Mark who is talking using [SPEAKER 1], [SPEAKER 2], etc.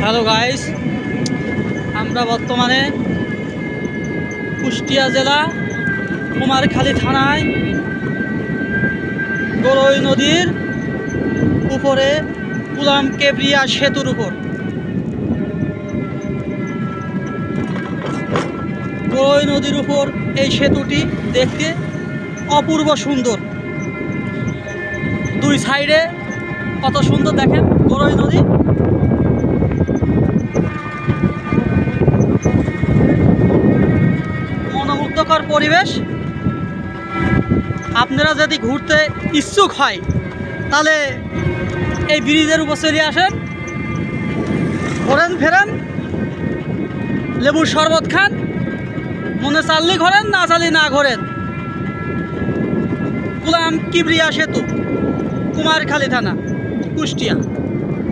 [SPEAKER 1] Hello guys, আমরা বর্তমানে কুষ্টিয়া জেলা কুমারখালী থানায় গরৈ নদীর উপরে কুলাম কেবরিয়া সেতুর উপর। গরৈ নদীর উপর এই সেতুটি দেখতে অপূর্ব সুন্দর। দুই সাইডে কত সুন্দর দেখেন গরৈ নদী। মনোমুগ্ধকর পরিবেশ। আপনারা যদি ঘুরতে ইচ্ছুক হয় তাহলে এই ব্রিজের উপর চলে আসেন, ঘোরেন ফেরেন, লেবুর শরবত খান, মনে চাললি ঘোরেন, না চাললি না ঘোরেন। কুলাম কেবরিয়া সেতু, কুমারখালী থানা, কুষ্টিয়া।